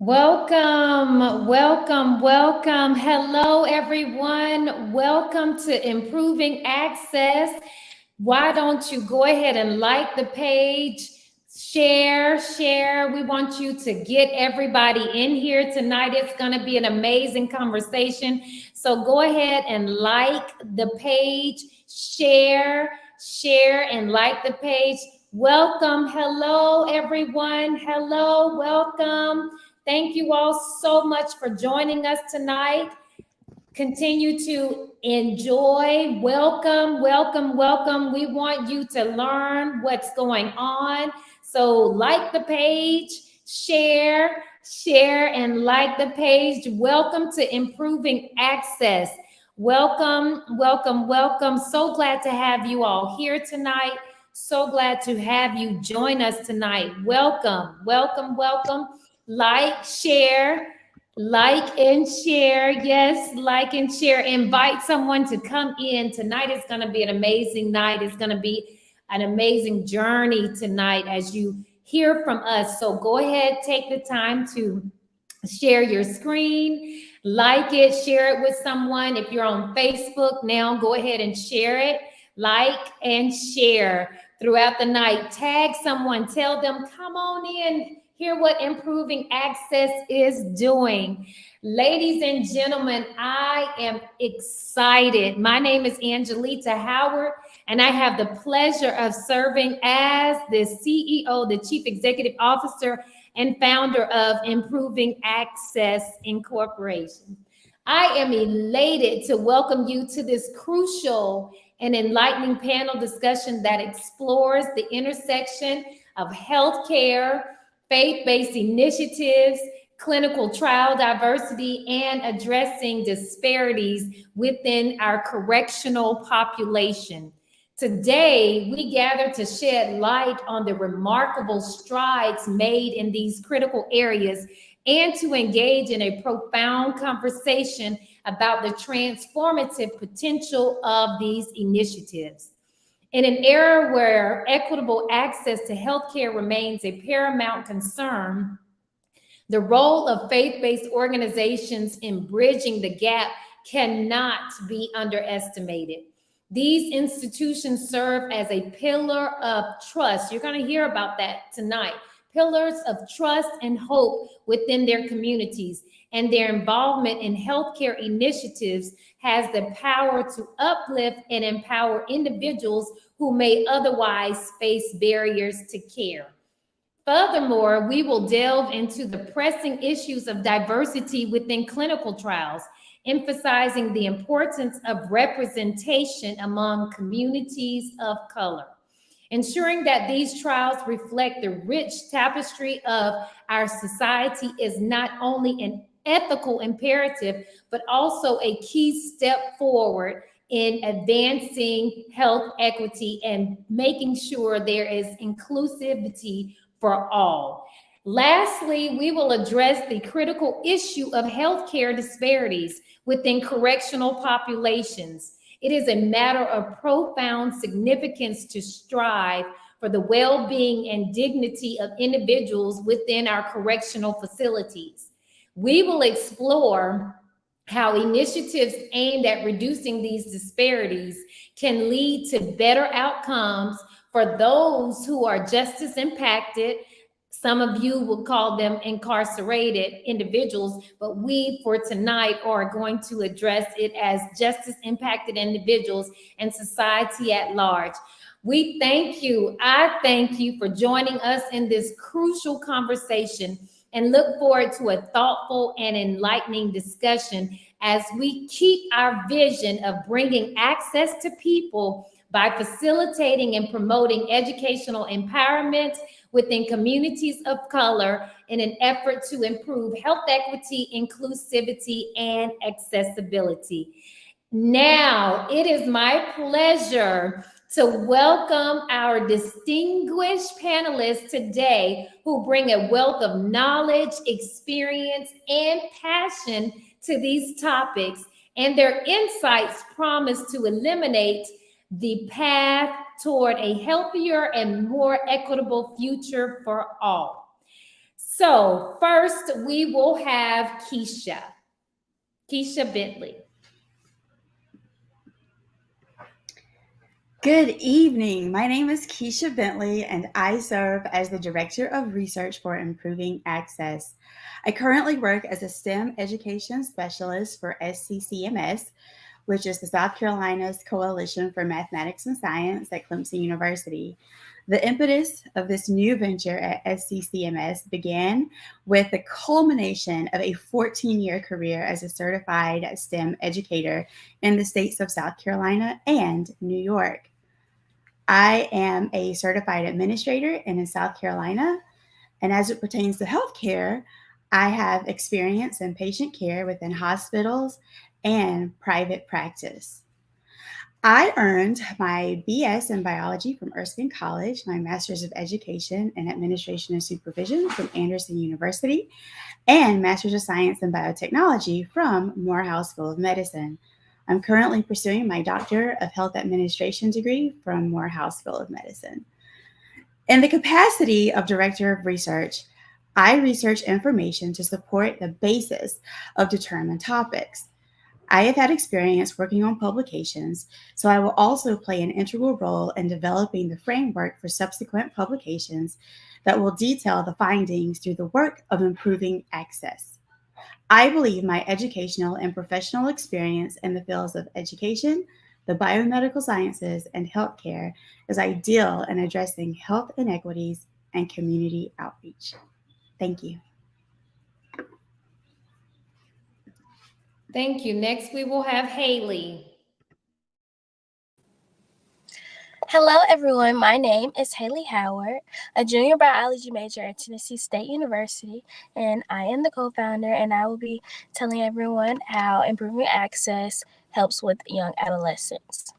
Welcome, welcome, welcome. Hello, everyone. Welcome to Improving Access. Why don't you go ahead and like the page, share. We want you to get everybody in here tonight. It's going to be an amazing conversation. So go ahead and like the page, share, and like the page. Welcome. Hello, everyone. Hello, welcome. Thank you all so much for joining us tonight. Continue to enjoy. Welcome. We want you to learn what's going on. So like the page, share, and like the page. Welcome to Improving Access. Welcome. So glad to have you all here tonight. So glad to have you join us tonight. Welcome. Like and share. Yes, like and share. Invite someone to come in. Tonight is going to be an amazing night. It's going to be an amazing journey tonight as you hear from us. So go ahead, take the time to share your screen, like it, share it with someone. If you're on Facebook now, go ahead and share it. Like and share throughout the night. Tag someone, tell them, come on in. Hear what Improving Access is doing. Ladies and gentlemen, I am excited. My name is Angelita Howard, and I have the pleasure of serving as the CEO, the Chief Executive Officer, and founder of Improving Access Incorporation. I am elated to welcome you to this crucial and enlightening panel discussion that explores the intersection of healthcare, faith-based initiatives, clinical trial diversity, and addressing disparities within our correctional population. Today, we gather to shed light on the remarkable strides made in these critical areas and to engage in a profound conversation about the transformative potential of these initiatives. In an era where equitable access to healthcare remains a paramount concern, the role of faith-based organizations in bridging the gap cannot be underestimated. These institutions serve as a pillar of trust. You're going to hear about that tonight. Pillars of trust and hope within their communities, and their involvement in healthcare initiatives has the power to uplift and empower individuals who may otherwise face barriers to care. Furthermore, we will delve into the pressing issues of diversity within clinical trials, emphasizing the importance of representation among communities of color. Ensuring that these trials reflect the rich tapestry of our society is not only an ethical imperative, but also a key step forward in advancing health equity and making sure there is inclusivity for all. Lastly, we will address the critical issue of healthcare disparities within correctional populations. It is a matter of profound significance to strive for the well-being and dignity of individuals within our correctional facilities. We will explore how initiatives aimed at reducing these disparities can lead to better outcomes for those who are justice impacted. Some of you will call them incarcerated individuals, but we for tonight are going to address it as justice impacted individuals and society at large. We thank you. I thank you for joining us in this crucial conversation and look forward to a thoughtful and enlightening discussion as we keep our vision of bringing access to people by facilitating and promoting educational empowerment within communities of color in an effort to improve health equity, inclusivity, and accessibility. Now, it is my pleasure to welcome our distinguished panelists today who bring a wealth of knowledge, experience, and passion to these topics, and their insights promise to eliminate the path toward a healthier and more equitable future for all. So first we will have Keisha Bentley. Good evening. My name is Keisha Bentley, and I serve as the Director of Research for Improving Access. I currently work as a STEM Education Specialist for SCCMS, which is the South Carolina's Coalition for Mathematics and Science at Clemson University. The impetus of this new venture at SCCMS began with the culmination of a 14-year career as a certified STEM educator in the states of South Carolina and New York. I am a certified administrator in South Carolina, and as it pertains to healthcare, I have experience in patient care within hospitals and private practice. I earned my BS in biology from Erskine College, my Master's of Education in Administration and Supervision from Anderson University, and Master's of Science in Biotechnology from Morehouse School of Medicine. I'm currently pursuing my Doctor of Health Administration degree from Morehouse School of Medicine. In the capacity of Director of Research, I research information to support the basis of determined topics. I have had experience working on publications, so I will also play an integral role in developing the framework for subsequent publications that will detail the findings through the work of improving access. I believe my educational and professional experience in the fields of education, the biomedical sciences, and healthcare is ideal in addressing health inequities and community outreach. Thank you. Thank you. Next we will have Haley. Hello, everyone. My name is Haley Howard, a junior biology major at Tennessee State University, and I am the co-founder, and I will be telling everyone how improving access helps with young adolescents.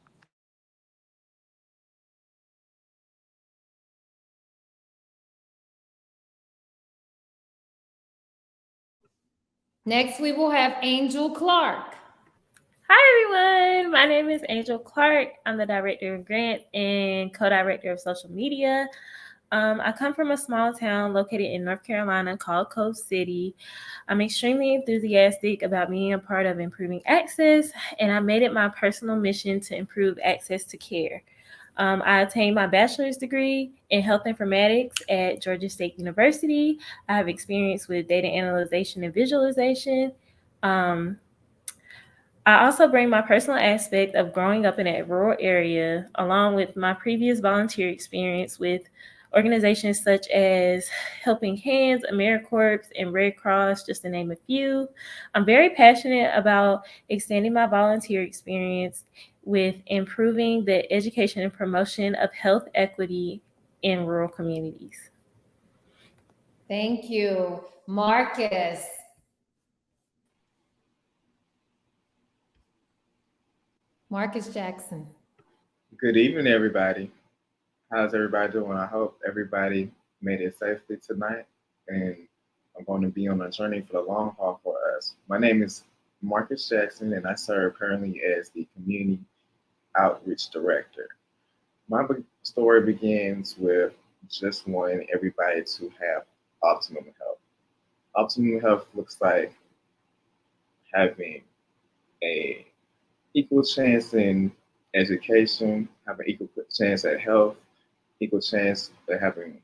Next we will have Angel Clark. Hi, everyone. My name is Angel Clark. I'm the Director of Grants and Co-Director of Social Media. I come from a small town located in North Carolina called Cove City. I'm extremely enthusiastic about being a part of improving access, and I made it my personal mission to improve access to care. I attained my bachelor's degree in health informatics at Georgia State University. I have experience with data analyzation and visualization. Um, I also bring my personal aspect of growing up in a rural area, along with my previous volunteer experience with organizations such as Helping Hands, AmeriCorps, and Red Cross, just to name a few. I'm very passionate about extending my volunteer experience with improving the education and promotion of health equity in rural communities. Thank you. Marcus. Marcus Jackson. Good evening, everybody. How's everybody doing? I hope everybody made it safely tonight, and I'm going to be on a journey for the long haul for us. My name is Marcus Jackson, and I serve currently as the Community Outreach Director. My story begins with just wanting everybody to have optimum health. Optimum health looks like having a equal chance in education, having equal chance at health, equal chance at having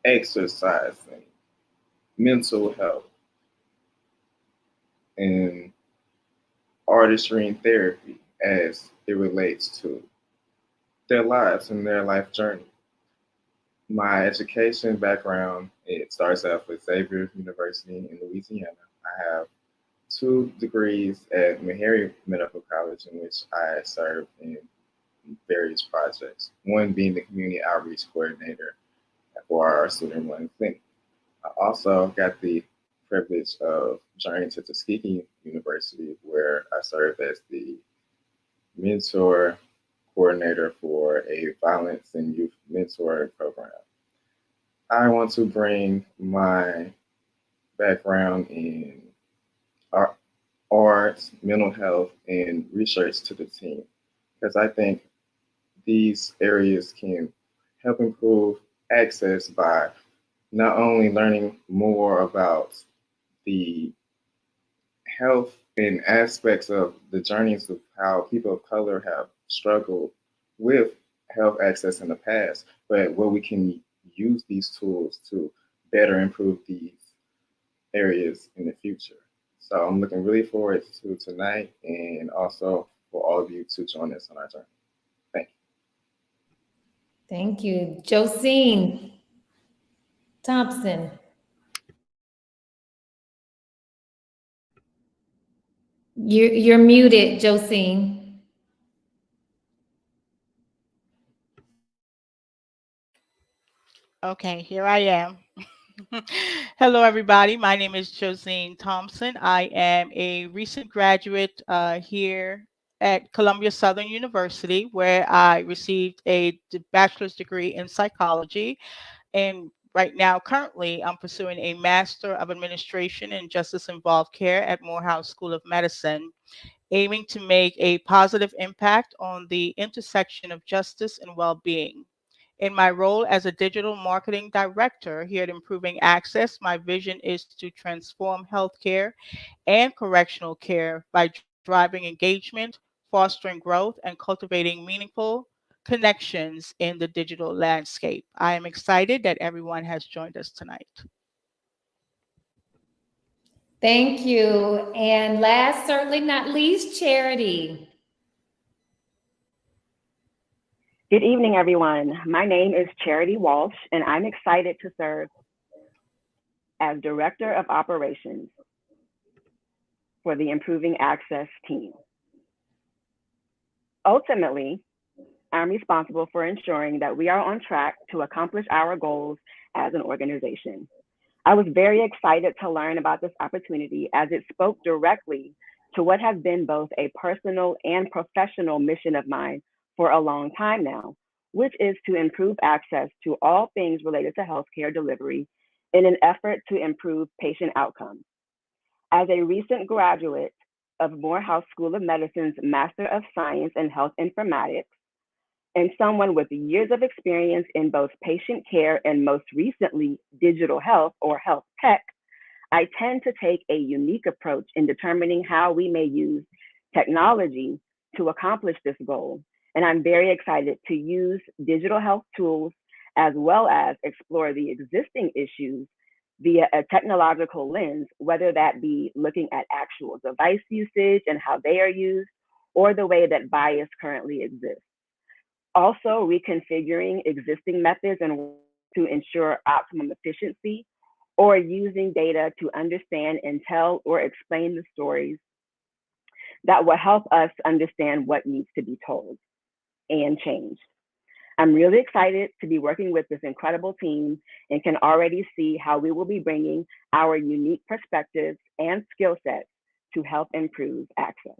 exercise and mental health and artistry and therapy as it relates to their lives and their life journey. My education background, it starts off with Xavier University in Louisiana. I have 2 degrees at Meharry Medical College in which I served in various projects, one being the community outreach coordinator for our student run clinic. I also got the privilege of journeying to Tuskegee University, where I served as the mentor coordinator for a violence and youth mentoring program. I want to bring my background in arts, mental health, and research to the team because I think these areas can help improve access by not only learning more about the health and aspects of the journeys of how people of color have struggled with health access in the past, but where we can use these tools to better improve these areas in the future. So I'm looking really forward to tonight and also for all of you to join us on our journey. Thank you. Thank you. Josine Thompson. You're muted, Josine. Okay, here I am. Hello, everybody. My name is Josine Thompson. I am a recent graduate here at Columbia Southern University, where I received a bachelor's degree in psychology. And right now, currently, I'm pursuing a Master of Administration in Justice Involved Care at Morehouse School of Medicine, aiming to make a positive impact on the intersection of justice and well being. In my role as a digital marketing director here at Improving Access, my vision is to transform healthcare and correctional care by driving engagement, fostering growth, and cultivating meaningful connections in the digital landscape. I am excited that everyone has joined us tonight. Thank you. And last, certainly not least, Charity. Good evening, everyone. My name is Charity Walsh, and I'm excited to serve as Director of Operations for the Improving Access team. Ultimately, I'm responsible for ensuring that we are on track to accomplish our goals as an organization. I was very excited to learn about this opportunity as it spoke directly to what has been both a personal and professional mission of mine for a long time now, which is to improve access to all things related to healthcare delivery in an effort to improve patient outcomes. As a recent graduate of Morehouse School of Medicine's Master of Science in Health Informatics, and someone with years of experience in both patient care and most recently digital health or health tech, I tend to take a unique approach in determining how we may use technology to accomplish this goal. And I'm very excited to use digital health tools as well as explore the existing issues via a technological lens, whether that be looking at actual device usage and how they are used, or the way that bias currently exists. Also, reconfiguring existing methods and to ensure optimum efficiency, or using data to understand and tell or explain the stories that will help us understand what needs to be told and changed. I'm really excited to be working with this incredible team and can already see how we will be bringing our unique perspectives and skill sets to help improve access.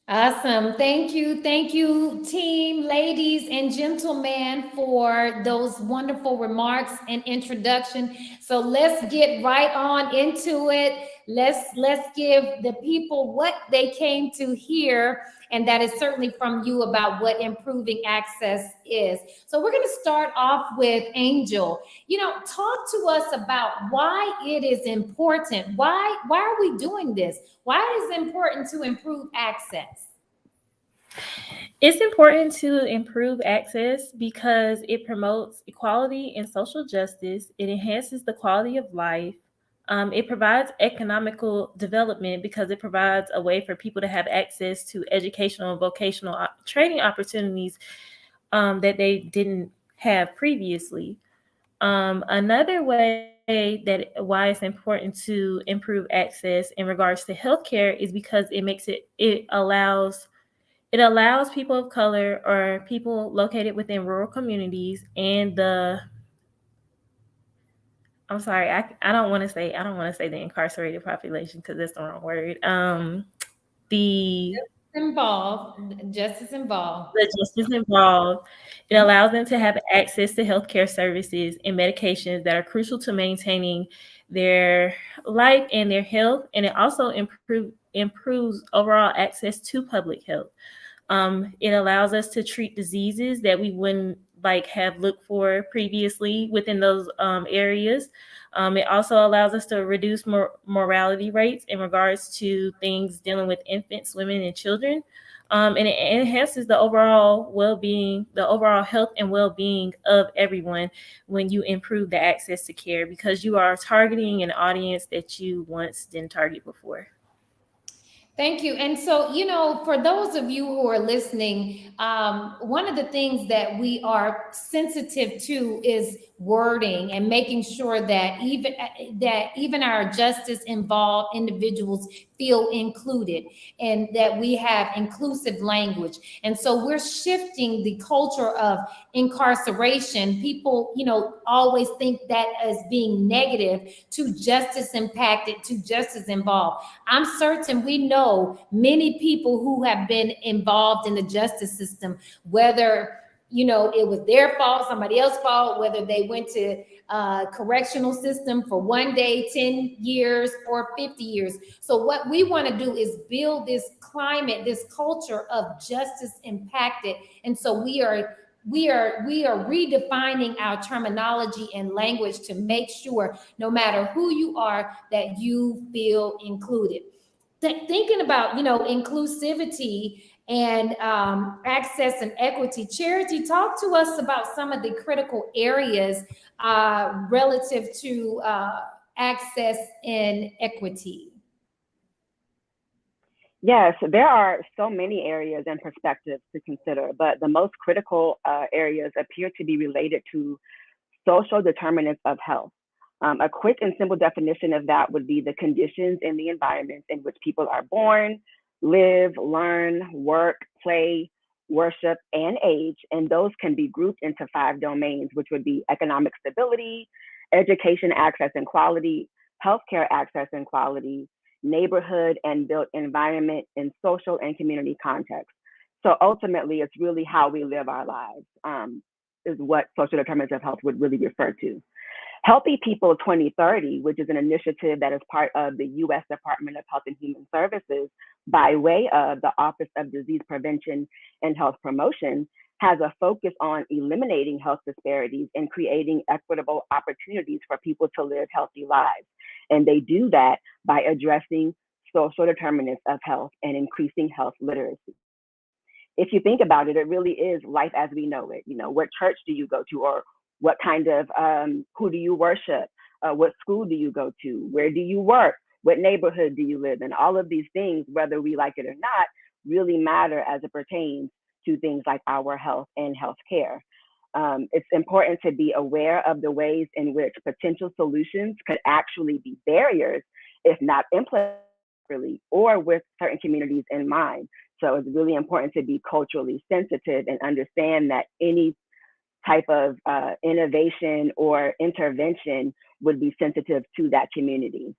Awesome. Thank you. Thank you, team, ladies and gentlemen, for those wonderful remarks and introduction. So let's get right on into it. Let's give the people what they came to hear, and that is certainly from you about what improving access is. So we're going to start off with Angel. Talk to us about why it is important. Why are we doing this? Why is it important to improve access? It's important to improve access because it promotes equality and social justice. It enhances the quality of life. It provides economical development because it provides a way for people to have access to educational and vocational training opportunities that they didn't have previously. Another way that why it's important to improve access in regards to healthcare is because it allows people of color or people located within rural communities and I'm sorry, I don't want to say the incarcerated population because that's the wrong word. The Justice involved. the justice involved. It allows them to have access to healthcare services and medications that are crucial to maintaining their life and their health, and it also improves overall access to public health. It allows us to treat diseases that we wouldn't like have looked for previously within those areas. It also allows us to reduce mortality rates in regards to things dealing with infants, women, and children. And it enhances the overall well-being, the overall health and well-being of everyone when you improve the access to care, because you are targeting an audience that you once didn't target before. Thank you. And so, for those of you who are listening, one of the things that we are sensitive to is wording and making sure that even our justice involved individuals feel included and that we have inclusive language. And so we're shifting the culture of incarceration. People, always think that as being negative, to justice impacted, to justice involved. I'm certain we know many people who have been involved in the justice system, whether it was their fault, somebody else's fault, whether they went to correctional system for one day, 10 years, or 50 years. So what we want to do is build this climate, this culture of justice impacted. And so we are redefining our terminology and language to make sure no matter who you are, that you feel included. Thinking about inclusivity and access and equity, Charity, talk to us about some of the critical areas relative to access and equity. Yes, there are so many areas and perspectives to consider, but the most critical areas appear to be related to social determinants of health. A quick and simple definition of that would be the conditions and the environments in which people are born, live, learn, work, play, worship, and age. And those can be grouped into 5 domains, which would be economic stability, education access and quality, healthcare access and quality, neighborhood and built environment, and social and community context. So ultimately, it's really how we live our lives, is what social determinants of health would really refer to. Healthy People 2030, which is an initiative that is part of the U.S. Department of Health and Human Services by way of the Office of Disease Prevention and Health Promotion, has a focus on eliminating health disparities and creating equitable opportunities for people to live healthy lives. And they do that by addressing social determinants of health and increasing health literacy. If you think about it, it really is life as we know it. What church do you go to, or what kind of, who do you worship? What school do you go to? Where do you work? What neighborhood do you live in? All of these things, whether we like it or not, really matter as it pertains to things like our health and health care. It's important to be aware of the ways in which potential solutions could actually be barriers if not implemented properly or with certain communities in mind. So it's really important to be culturally sensitive and understand that any type of innovation or intervention would be sensitive to that community.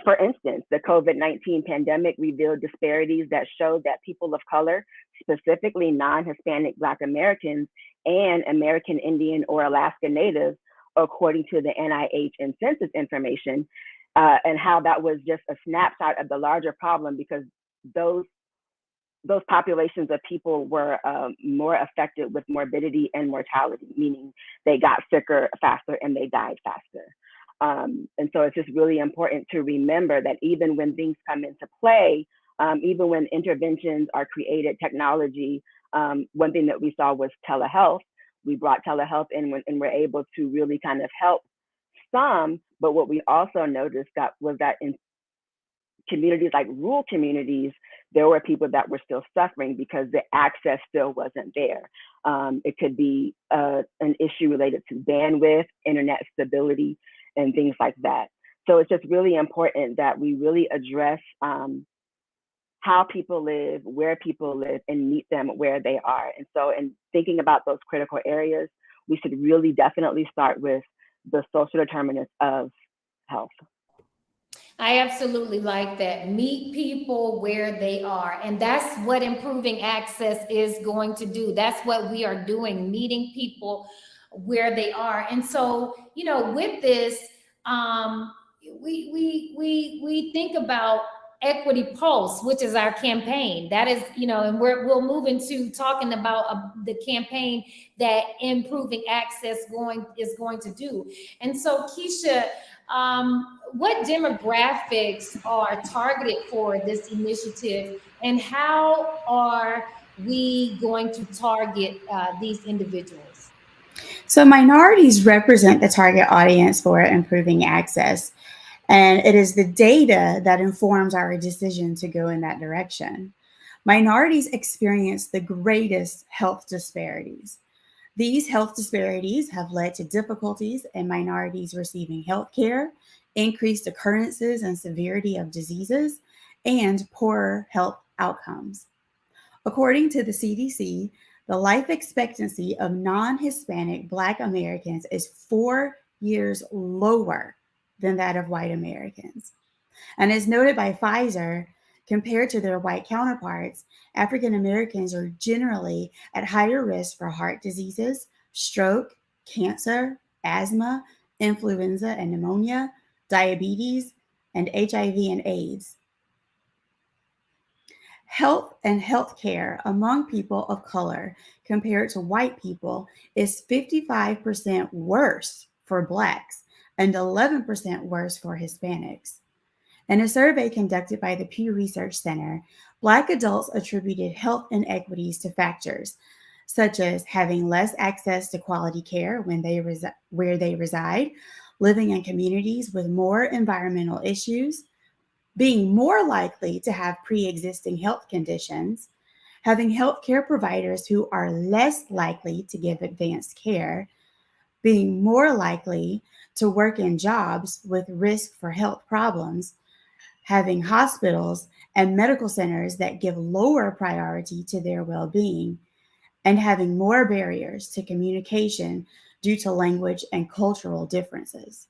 For instance, the COVID-19 pandemic revealed disparities that showed that people of color, specifically non-Hispanic Black Americans and American Indian or Alaska Natives, according to the NIH and census information, and how that was just a snapshot of the larger problem, because those populations of people were more affected with morbidity and mortality, meaning they got sicker faster and they died faster. And so it's just really important to remember that even when things come into play, even when interventions are created, technology, one thing that we saw was telehealth. We brought telehealth in and we're able to really kind of help some, but what we also noticed was that in communities like rural communities, there were people that were still suffering because the access still wasn't there. It could be an issue related to bandwidth, internet stability, and things like that. So it's just really important that we really address how people live, where people live, and meet them where they are. And so in thinking about those critical areas, we should really definitely start with the social determinants of health. I absolutely like that. Meet people where they are. And that's what improving access is going to do. That's what we are doing, meeting people where they are. And so, with this, we think about EquityPulse, which is our campaign. That is, and we'll move into talking about the campaign that improving access is going to do. And so, Keisha, what demographics are targeted for this initiative, and how are we going to target these individuals? So minorities represent the target audience for improving access, and it is the data that informs our decision to go in that direction. Minorities experience the greatest health disparities. These health disparities have led to difficulties in minorities receiving health care, increased occurrences and severity of diseases, and poorer health outcomes. According to the CDC, the life expectancy of non-Hispanic Black Americans is 4 years lower than that of white Americans. And as noted by Pfizer, compared to their white counterparts, African Americans are generally at higher risk for heart diseases, stroke, cancer, asthma, influenza and pneumonia, diabetes, and HIV and AIDS. Health and healthcare among people of color compared to white people is 55% worse for Blacks and 11% worse for Hispanics. In a survey conducted by the Pew Research Center, Black adults attributed health inequities to factors such as having less access to quality care where they reside, living in communities with more environmental issues, being more likely to have pre-existing health conditions, having healthcare providers who are less likely to give advanced care, being more likely to work in jobs with risk for health problems, having hospitals and medical centers that give lower priority to their well-being, and having more barriers to communication due to language and cultural differences.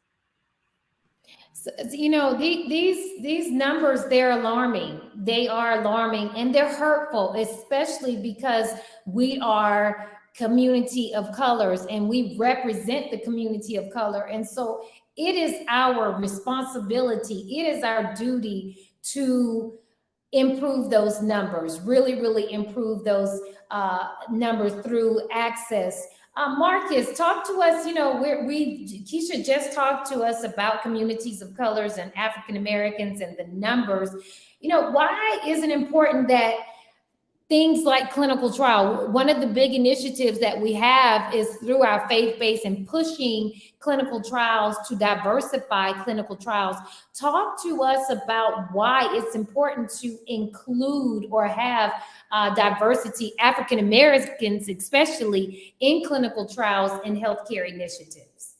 So, these numbers, they're alarming. They are alarming, and they're hurtful, especially because we are community of colors and we represent the community of color. And so it is our responsibility, it is our duty to improve those numbers, really improve those numbers through access. Marcus, talk to us. Keisha just talked to us about communities of colors and African Americans and the numbers. Why is it important that things like clinical trial, one of the big initiatives that we have is through our faith base and pushing clinical trials to diversify clinical trials. Talk to us about why it's important to include or have diversity, African Americans especially, in clinical trials and healthcare initiatives.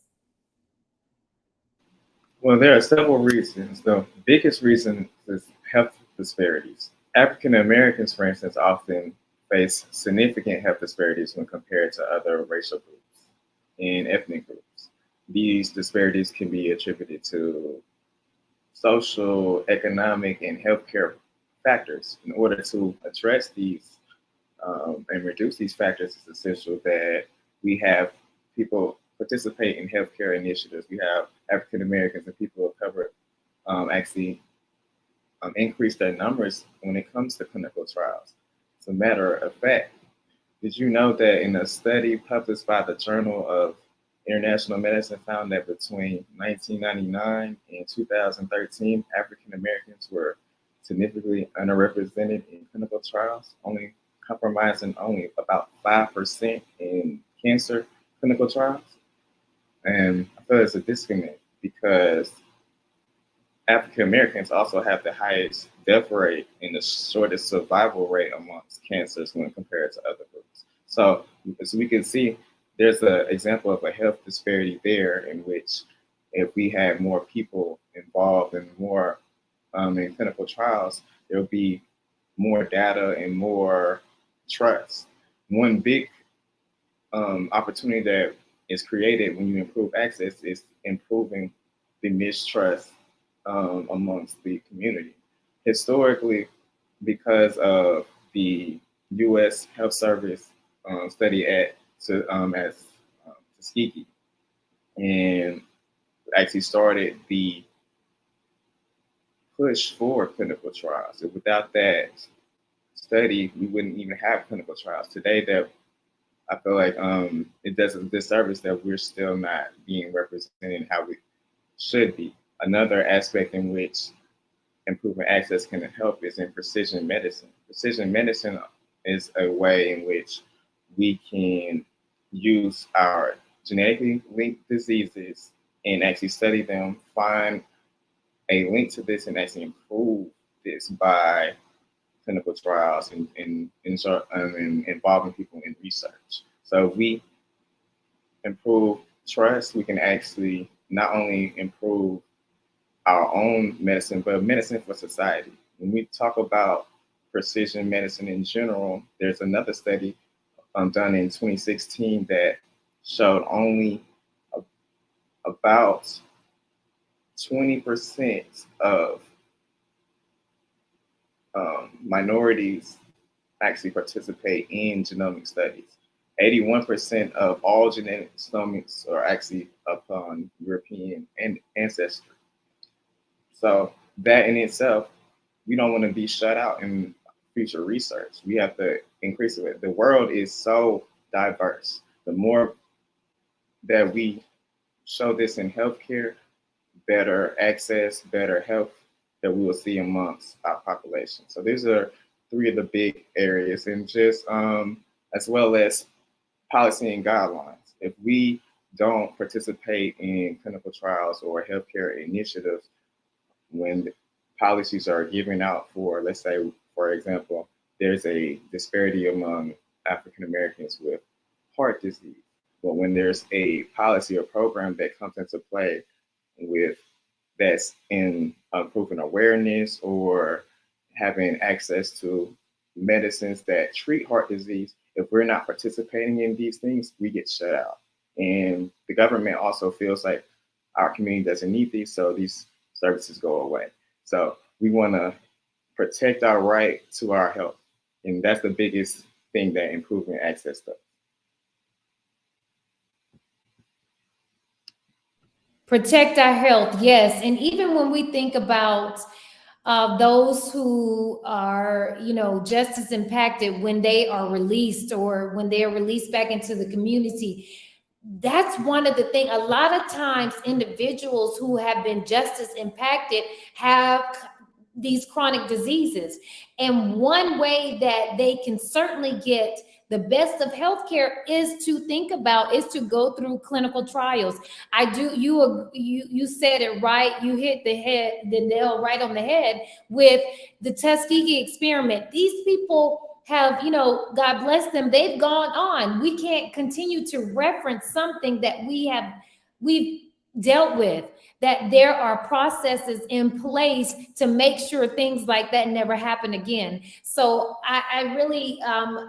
Well, there are several reasons. The biggest reason is health disparities. African Americans, for instance, often face significant health disparities when compared to other racial groups and ethnic groups. These disparities can be attributed to social, economic, and healthcare factors. In order to address these and reduce these factors, it's essential that we have people participate in healthcare initiatives. We have African Americans and people of color actually increase their numbers when it comes to clinical trials. As a matter of fact, did you know that in a study published by the Journal of International Medicine found that between 1999 and 2013, African Americans were significantly underrepresented in clinical trials, only comprising about 5% in cancer clinical trials? And I feel it's a disconnect because African Americans also have the highest death rate and the shortest survival rate amongst cancers when compared to other groups. So as we can see, there's an example of a health disparity there in which if we had more people involved and more in clinical trials, there will be more data and more trust. One big opportunity that is created when you improve access is improving the mistrust amongst the community. Historically, because of the U.S. Health Service study at Tuskegee, and actually started the push for clinical trials. And without that study, we wouldn't even have clinical trials today. That I feel like it does a disservice that we're still not being represented how we should be. Another aspect in which improving access can help is in precision medicine. Precision medicine is a way in which we can use our genetically linked diseases and actually study them, find a link to this, and actually improve this by clinical trials and involving people in research. So if we improve trust, we can actually not only improve our own medicine, but medicine for society. When we talk about precision medicine in general, there's another study done in 2016 that showed only about 20% of minorities actually participate in genomic studies. 81% of all genetic genomics are actually upon European ancestry. So that in itself, we don't want to be shut out in future research. We have to increase it. The world is so diverse. The more that we show this in healthcare, better access, better health that we will see amongst our population. So these are three of the big areas, and just as well as policy and guidelines. If we don't participate in clinical trials or healthcare initiatives, when policies are given out for, let's say, for example, there's a disparity among African Americans with heart disease. But when there's a policy or program that comes into play with that's in improving awareness or having access to medicines that treat heart disease, if we're not participating in these things, we get shut out. And the government also feels like our community doesn't need these, so these services go away. So we want to protect our right to our health. And that's the biggest thing that improving access does. Protect our health, yes. And even when we think about those who are, just as impacted when they are released or when they are released back into the community, that's one of the things. A lot of times individuals who have been just as impacted have these chronic diseases. And one way that they can certainly get the best of healthcare is to go through clinical trials. You said it right. You hit the nail right on the head with the Tuskegee experiment. These people have, God bless them, they've gone on. We can't continue to reference something that we've dealt with, that there are processes in place to make sure things like that never happen again. So I really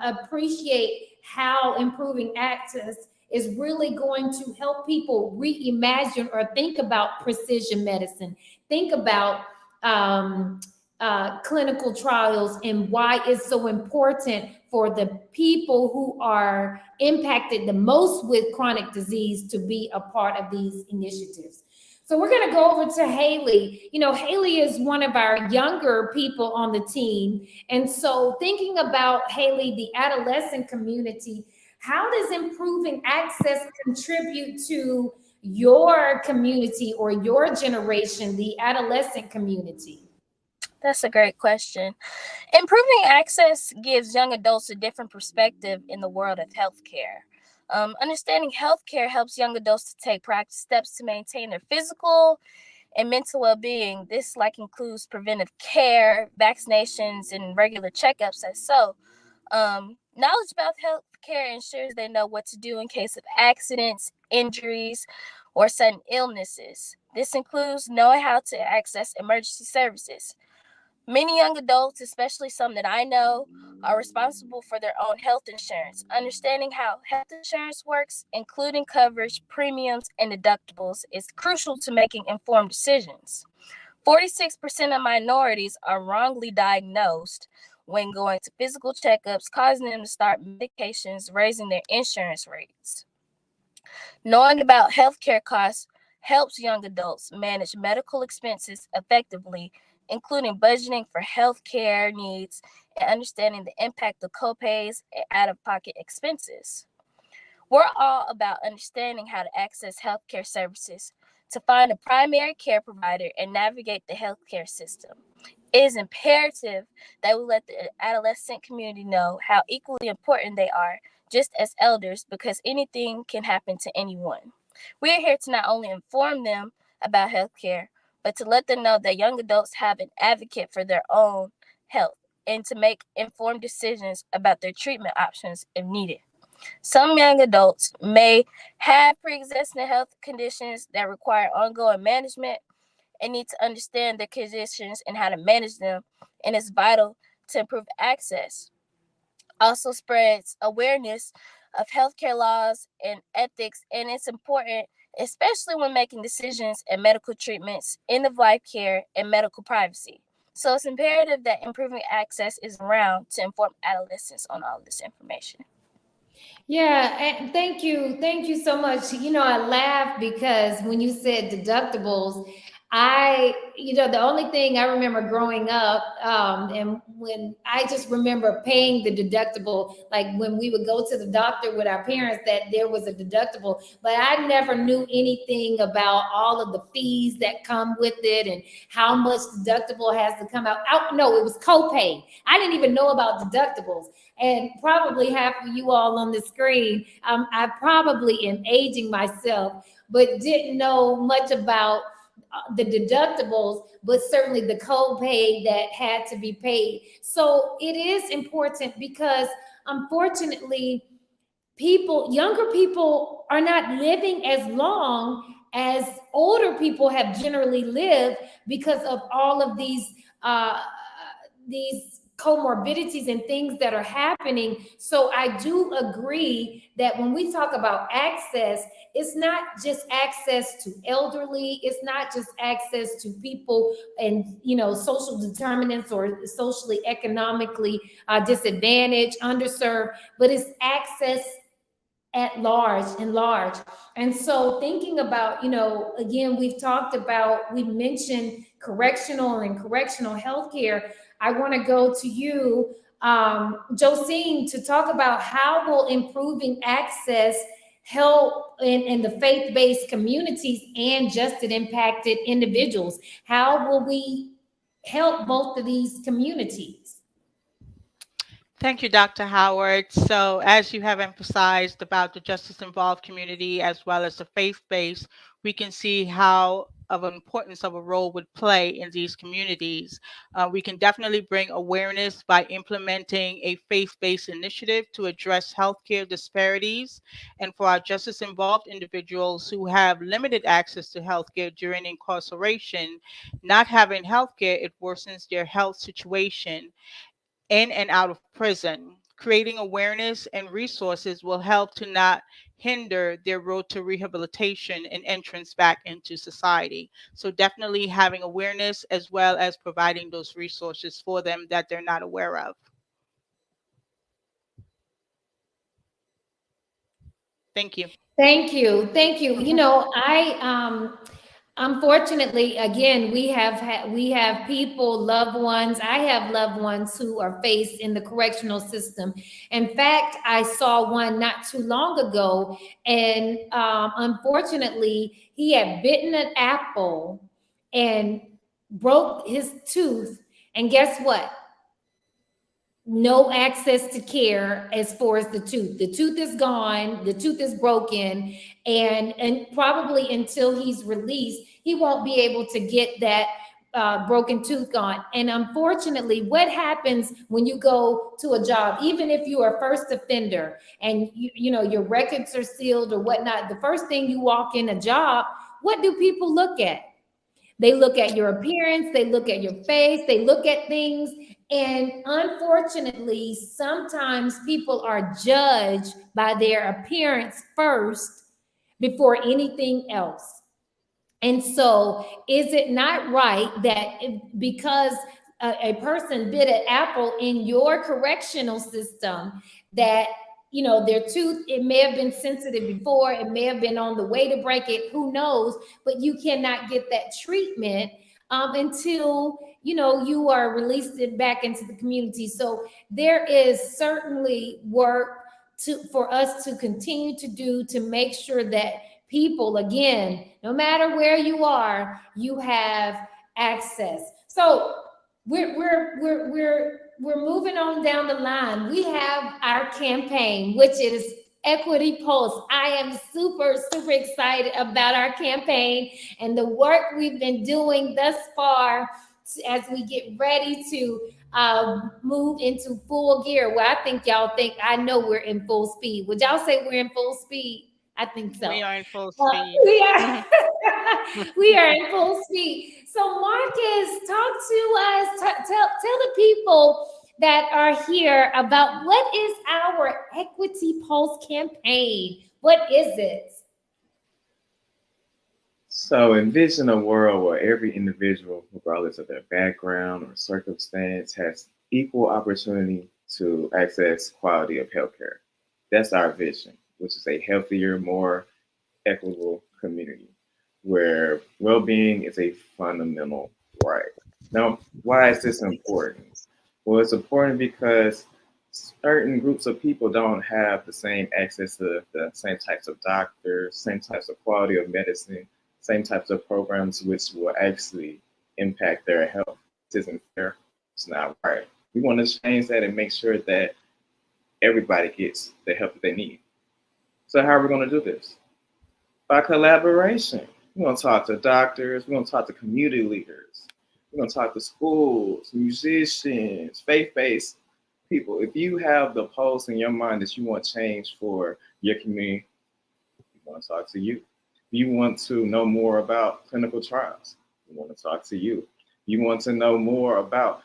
appreciate how improving access is really going to help people reimagine or think about precision medicine, think about clinical trials and why it's so important for the people who are impacted the most with chronic disease to be a part of these initiatives. So we're going to go over to Haley. Haley is one of our younger people on the team. And so thinking about Haley, the adolescent community, how does improving access contribute to your community or your generation, the adolescent community? That's a great question. Improving access gives young adults a different perspective in the world of healthcare. Understanding healthcare helps young adults to take practice steps to maintain their physical and mental well-being. This includes preventive care, vaccinations, and regular checkups. Knowledge about healthcare ensures they know what to do in case of accidents, injuries, or sudden illnesses. This includes knowing how to access emergency services. Many young adults, especially some that I know, are responsible for their own health insurance. Understanding how health insurance works, including coverage, premiums, and deductibles, is crucial to making informed decisions. 46% of minorities are wrongly diagnosed when going to physical checkups, causing them to start medications, raising their insurance rates. Knowing about healthcare costs helps young adults manage medical expenses effectively including budgeting for healthcare needs and understanding the impact of copays and out-of-pocket expenses. We're all about understanding how to access healthcare services, to find a primary care provider, and navigate the healthcare system. It is imperative that we let the adolescent community know how equally important they are, just as elders, because anything can happen to anyone. We are here to not only inform them about healthcare, but to let them know that young adults have an advocate for their own health and to make informed decisions about their treatment options if needed. Some young adults may have pre-existing health conditions that require ongoing management and need to understand their conditions and how to manage them, and it's vital to improve access. Also spreads awareness of healthcare laws and ethics, and it's important, especially when making decisions and medical treatments, end of life care, and medical privacy. So it's imperative that improving access is around to inform adolescents on all of this information. Yeah, and thank you so much. I laugh because when you said deductibles, the only thing I remember growing up, and when I just remember paying the deductible, like when we would go to the doctor with our parents, that there was a deductible, but I never knew anything about all of the fees that come with it and how much deductible has to come out. No, it was copay. I didn't even know about deductibles. And probably half of you all on the screen, I probably am aging myself, but didn't know much about the deductibles, but certainly the copay that had to be paid. So it is important because unfortunately, younger people are not living as long as older people have generally lived because of all of these comorbidities and things that are happening. So I do agree that when we talk about access, it's not just access to elderly, it's not just access to people and social determinants or socially economically disadvantaged, underserved, but it's access at large and large. And so thinking about, again, we've mentioned correctional healthcare. I want to go to you, Josine, to talk about how will improving access help in the faith-based communities and justice impacted individuals. How will we help both of these communities? Thank you, Dr. Howard. So, as you have emphasized about the justice involved community as well as the faith based, we can see how of an importance of a role would play in these communities. We can definitely bring awareness by implementing a faith-based initiative to address healthcare disparities. And for our justice involved individuals who have limited access to healthcare during incarceration, not having healthcare, it worsens their health situation in and out of prison. Creating awareness and resources will help to not hinder their road to rehabilitation and entrance back into society. So, definitely having awareness as well as providing those resources for them that they're not aware of. Thank you. Thank you. Thank you. I unfortunately, again, we have people, loved ones. I have loved ones who are faced in the correctional system. In fact, I saw one not too long ago, and unfortunately, he had bitten an apple and broke his tooth. And guess what? No access to care as far as the tooth. The tooth is gone, the tooth is broken, and probably until he's released, he won't be able to get that broken tooth gone. And unfortunately, what happens when you go to a job, even if you are a first offender and your records are sealed or whatnot, the first thing you walk in a job, what do people look at? They look at your appearance, they look at your face, they look at things. And unfortunately, sometimes people are judged by their appearance first before anything else. And so, is it not right that because a person bit an apple in your correctional system, that their tooth, it may have been sensitive before, it may have been on the way to break it, who knows, but you cannot get that treatment until you are released it back into the community. So there is certainly work for us to continue to do to make sure that people, again, no matter where you are, you have access. So we're moving on down the line. We have our campaign, which is Equity Pulse. I am super, super excited about our campaign and the work we've been doing thus far as we get ready to move into full gear. Well, I know we're in full speed. Would y'all say we're in full speed? I think so. We are in full speed. We are. We are in full speed. So, Marcus, talk to us. Tell the people that are here about what is our Equity Pulse campaign. What is it? So envision a world where every individual, regardless of their background or circumstance, has equal opportunity to access quality of healthcare. That's our vision, which is a healthier, more equitable community where well-being is a fundamental right. Now, why is this important? Well, it's important because certain groups of people don't have the same access to the same types of doctors, same types of quality of medicine, same types of programs which will actually impact their health. This isn't fair. It's not right. We want to change that and make sure that everybody gets the help that they need. So how are we going to do this? By collaboration. We're going to talk to doctors. We're going to talk to community leaders. We're going to talk to schools, musicians, faith-based people. If you have the pulse in your mind that you want change for your community, we want to talk to you. If you want to know more about clinical trials, we want to talk to you. You want to know more about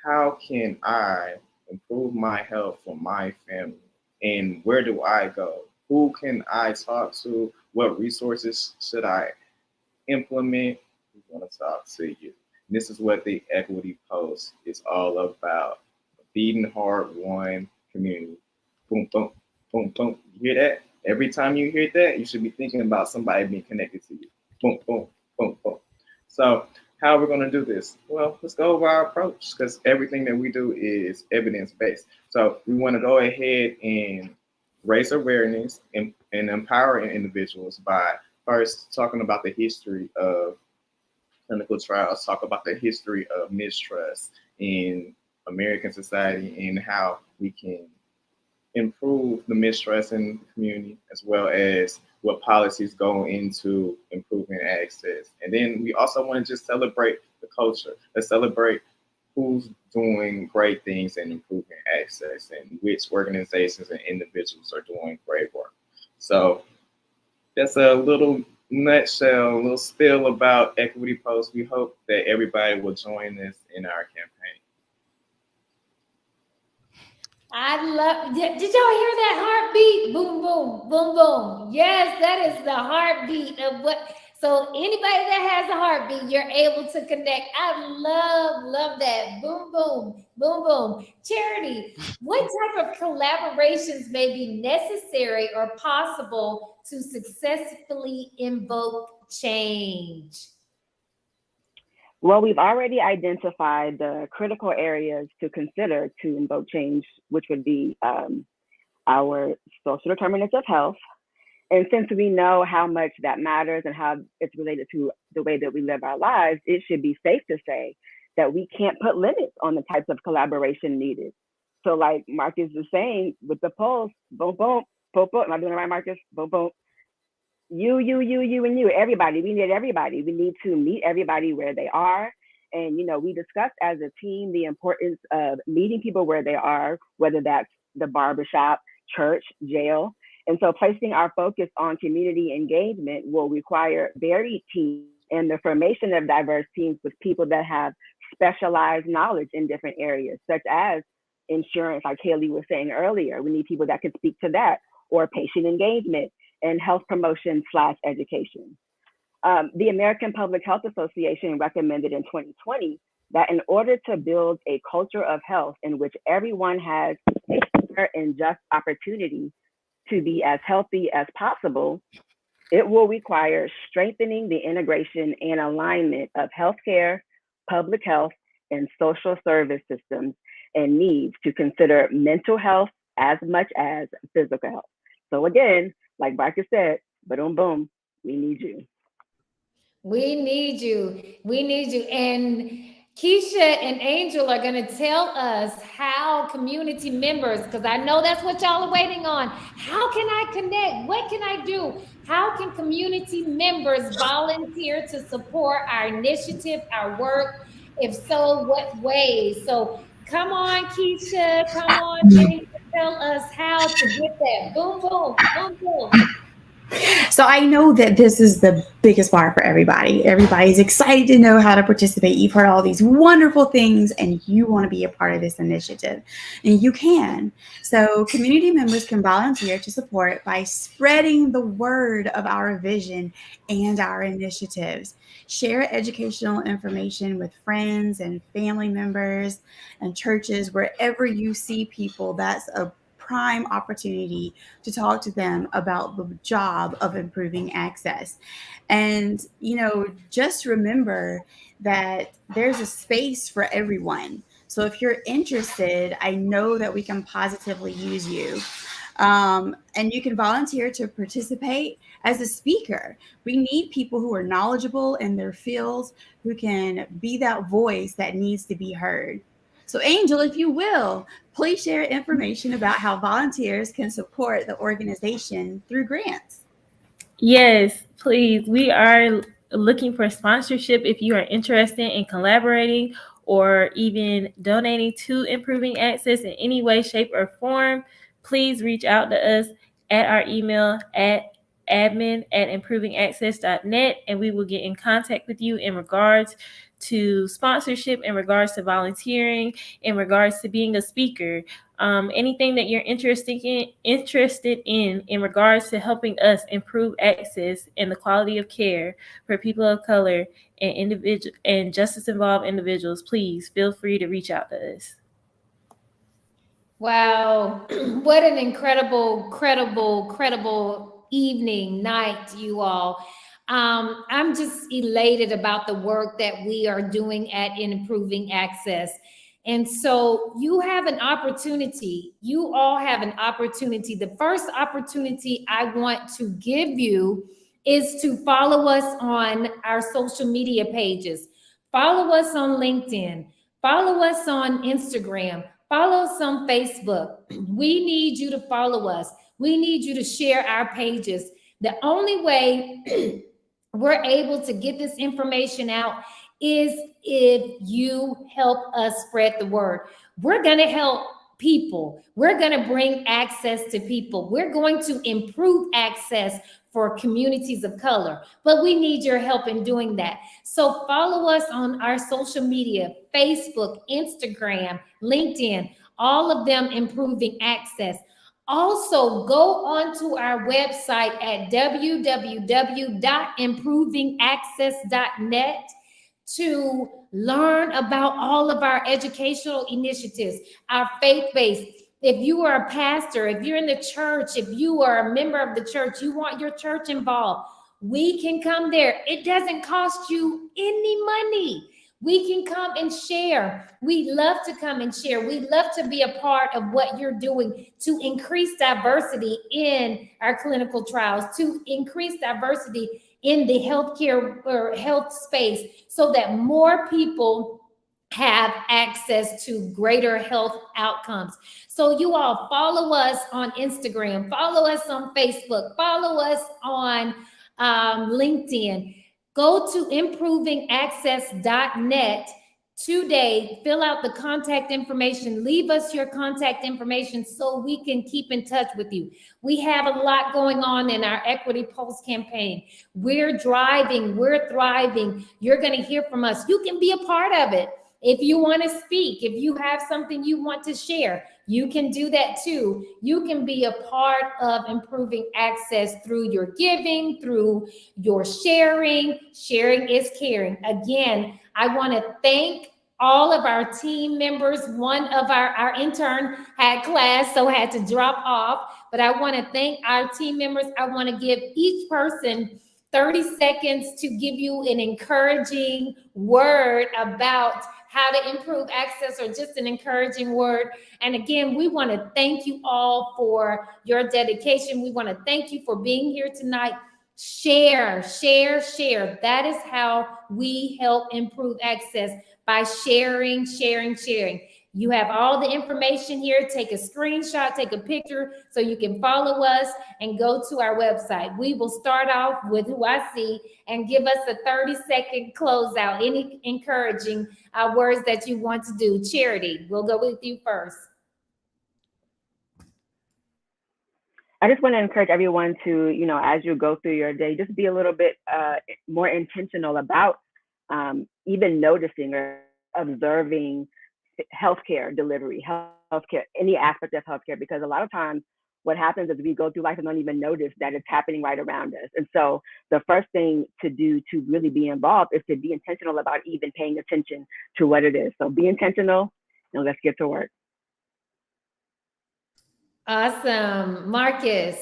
how can I improve my health for my family, and where do I go? Who can I talk to? What resources should I implement? We want to talk to you. And this is what the Equity Pulse is all about. A beating heart, one community. Boom, boom, boom, boom. You hear that? Every time you hear that, you should be thinking about somebody being connected to you. Boom, boom, boom, boom. So how are we going to do this? Well, let's go over our approach, because everything that we do is evidence-based. So we want to go ahead and raise awareness and empower individuals by first talking about the history of clinical trials, talk about the history of mistrust in American society and how we can improve the mistrust in the community, as well as what policies go into improving access. And then we also want to just celebrate the culture. Let's celebrate who's doing great things and improving access and which organizations and individuals are doing great work. So that's a little nutshell, a little spill about Equity Pulse. We hope that everybody will join us in our campaign. Did y'all hear that heartbeat? Boom, boom, boom, boom. Yes, that is the heartbeat of what. So anybody that has a heartbeat, you're able to connect. I love that. Boom, boom, boom, boom. Charity, what type of collaborations may be necessary or possible to successfully invoke change? Well, we've already identified the critical areas to consider to invoke change, which would be our social determinants of health. And since we know how much that matters and how it's related to the way that we live our lives, it should be safe to say that we can't put limits on the types of collaboration needed. So like Marcus was saying with the pulse, boom, boom, boom, boom. Am I doing it right, Marcus? Boom, boom. You, and you, everybody. We need everybody. We need to meet everybody where they are. And, we discussed as a team the importance of meeting people where they are, whether that's the barbershop, church, jail. And so placing our focus on community engagement will require varied teams and the formation of diverse teams with people that have specialized knowledge in different areas, such as insurance, like Haley was saying earlier. We need people that can speak to that, or patient engagement and health promotion/education. The American Public Health Association recommended in 2020 that in order to build a culture of health in which everyone has a fair and just opportunity to be as healthy as possible, It will require strengthening the integration and alignment of healthcare, public health, and social service systems and needs to consider mental health as much as physical health. So again, like Barker said, boom, boom, we need you. We need you. We need you. And Keisha and Angel are going to tell us how community members, because I know that's what y'all are waiting on. How can I connect? What can I do? How can community members volunteer to support our initiative, our work? If so, what ways? So come on, Keisha. Come on, Angel. Tell us how to get that. Boom, boom, boom, boom. So I know that this is the biggest part for everybody. Everybody's excited to know how to participate. You've heard all these wonderful things and you want to be a part of this initiative. And you can. So community members can volunteer to support by spreading the word of our vision and our initiatives. Share educational information with friends and family members and churches. Wherever you see people, that's a prime opportunity to talk to them about the job of improving access. And, just remember that there's a space for everyone. So if you're interested, I know that we can positively use you. And you can volunteer to participate as a speaker. We need people who are knowledgeable in their fields, who can be that voice that needs to be heard. So, Angel, if you will, please share information about how volunteers can support the organization through grants. Yes, please. We are looking for sponsorship if you are interested in collaborating or even donating to improving access in any way, shape, or form. Please reach out to us at our email at admin@improvingaccess.net, and we will get in contact with you in regards to sponsorship, in regards to volunteering, in regards to being a speaker. Anything that you're interested in regards to helping us improve access and the quality of care for people of color and individual and justice involved individuals, please feel free to reach out to us. Wow, what an credible evening, night, you all. I'm just elated about the work that we are doing at Improving Access. And so you have an opportunity, you all have an opportunity. The first opportunity I want to give you is to follow us on our social media pages. Follow us on LinkedIn, follow us on Instagram, follow us on Facebook. We need you to follow us. We need you to share our pages. The only way we're able to get this information out is if you help us spread the word. We're going to help people. We're going to bring access to people. We're going to improve access for communities of color, but we need your help in doing that. So follow us on our social media, Facebook, Instagram, LinkedIn, all of them improving access. Also, go onto our website at www.improvingaccess.net to learn about all of our educational initiatives, our faith-based. If you are a pastor, if you're in the church, if you are a member of the church, you want your church involved, we can come there. It doesn't cost you any money. We can come and share. We love to come and share. We love to be a part of what you're doing to increase diversity in our clinical trials, to increase diversity in the healthcare or health space so that more people have access to greater health outcomes. So you all follow us on Instagram, follow us on Facebook, follow us on LinkedIn. Go to improvingaccess.net today, fill out the contact information, leave us your contact information so we can keep in touch with you. We have a lot going on in our EquityPulse campaign. We're driving, we're thriving. You're going to hear from us. You can be a part of it. If you want to speak, if you have something you want to share, you can do that too. You can be a part of improving access through your giving, through your sharing. Sharing is caring. Again, I want to thank all of our team members. One of our intern had class, so had to drop off. But I want to thank our team members. I want to give each person 30 seconds to give you an encouraging word about how to improve access, or just an encouraging word. And again, we want to thank you all for your dedication. We want to thank you for being here tonight. Share, share, share. That is how we help improve access, by sharing, sharing, sharing. You have all the information here. Take a screenshot, take a picture so you can follow us and go to our website. We will start off with who I see and give us a 30-second closeout. Any encouraging words that you want to do. Charity, we'll go with you first. I just want to encourage everyone to, as you go through your day, just be a little bit more intentional about even noticing or observing healthcare delivery, healthcare, any aspect of healthcare, because a lot of times what happens is we go through life and don't even notice that it's happening right around us. And so the first thing to do to really be involved is to be intentional about even paying attention to what it is. So be intentional, and let's get to work. Awesome. Marcus.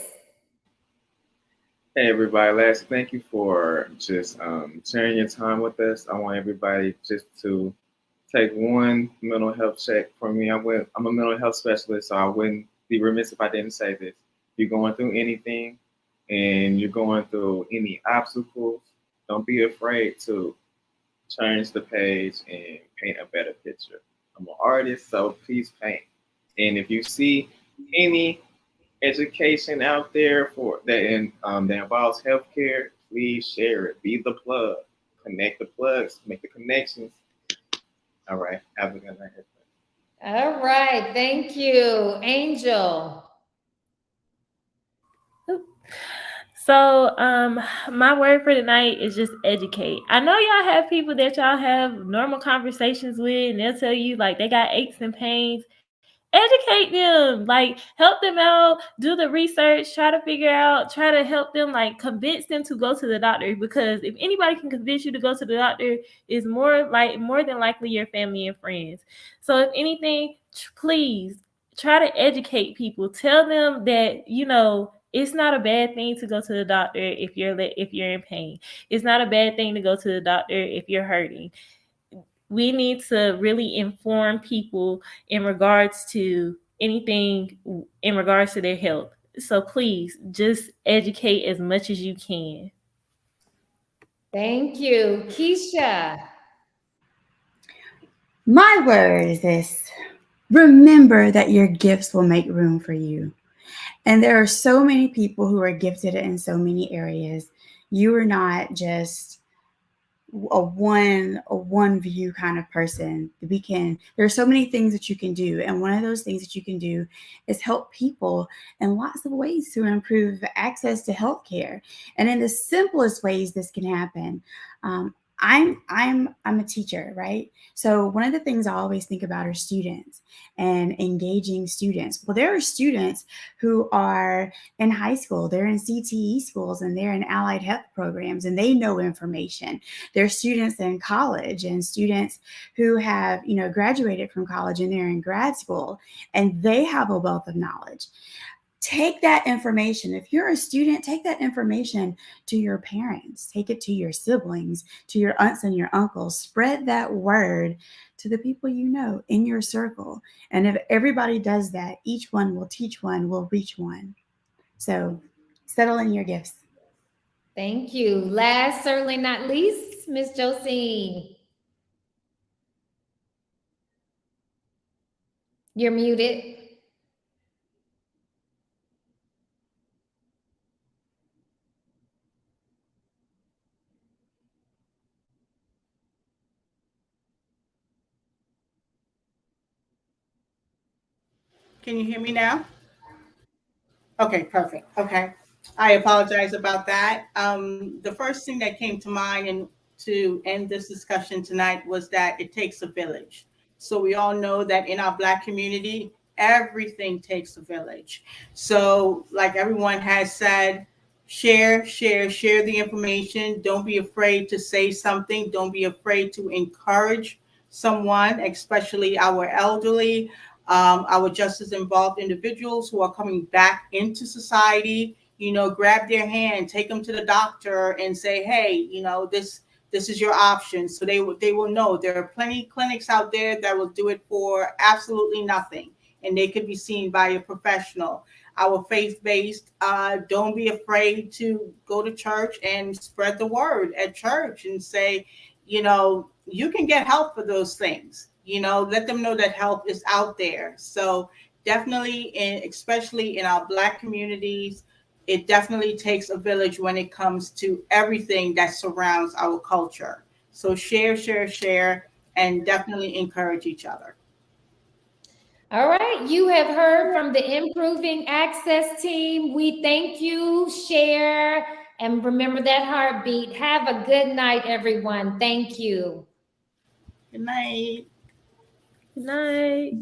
Hey everybody, Les, thank you for just sharing your time with us. I want everybody just to take one mental health check from me. I'm a mental health specialist, so I wouldn't be remiss if I didn't say this. If you're going through anything and you're going through any obstacles, don't be afraid to change the page and paint a better picture. I'm an artist, so please paint. And if you see any education out there that involves healthcare, please share it. Be the plug. Connect the plugs. Make the connections. All right. Have a good night. All right. Thank you. Angel. So, my word for tonight is just educate. I know y'all have people that y'all have normal conversations with, and they'll tell you like they got aches and pains. Educate them, like help them out, do the research, try to help them, like convince them to go to the doctor, because if anybody can convince you to go to the doctor, is more than likely your family and friends. So if anything, please try to educate people. Tell them that, it's not a bad thing to go to the doctor if you're in pain. It's not a bad thing to go to the doctor if you're hurting. We need to really inform people in regards to anything in regards to their health. So please just educate as much as you can. Thank you. Keisha. My word is this: remember that your gifts will make room for you. And there are so many people who are gifted in so many areas. You are not just a one view kind of person. There are so many things that you can do, and one of those things that you can do is help people in lots of ways to improve access to healthcare. And in the simplest ways this can happen. I'm a teacher, right? So one of the things I always think about are students and engaging students. Well, there are students who are in high school, they're in CTE schools, and they're in allied health programs, and they know information. There are students in college and students who have, graduated from college, and they're in grad school, and they have a wealth of knowledge. Take that information. If you're a student, take that information to your parents, take it to your siblings, to your aunts and your uncles. Spread that word to the people you know in your circle. And if everybody does that, each one will teach one, will reach one. So settle in your gifts. Thank you. Last, certainly not least, Miss Josine. You're muted. Can you hear me now? Okay, perfect. Okay. I apologize about that. The first thing that came to mind and to end this discussion tonight was that it takes a village. So we all know that in our Black community, everything takes a village. So like everyone has said, share the information. Don't be afraid to say something. Don't be afraid to encourage someone, especially our elderly. our justice involved individuals who are coming back into society, grab their hand, take them to the doctor and say, hey, this is your option. So they will know there are plenty clinics out there that will do it for absolutely nothing, and they could be seen by a professional. Our faith-based, don't be afraid to go to church and spread the word at church and say, you can get help for those things. Let them know that help is out there. So definitely, especially in our Black communities, it definitely takes a village when it comes to everything that surrounds our culture. So share, and definitely encourage each other. All right, you have heard from the Improving Access team. We thank you, share, and remember that heartbeat. Have a good night, everyone. Thank you. Good night. Good night.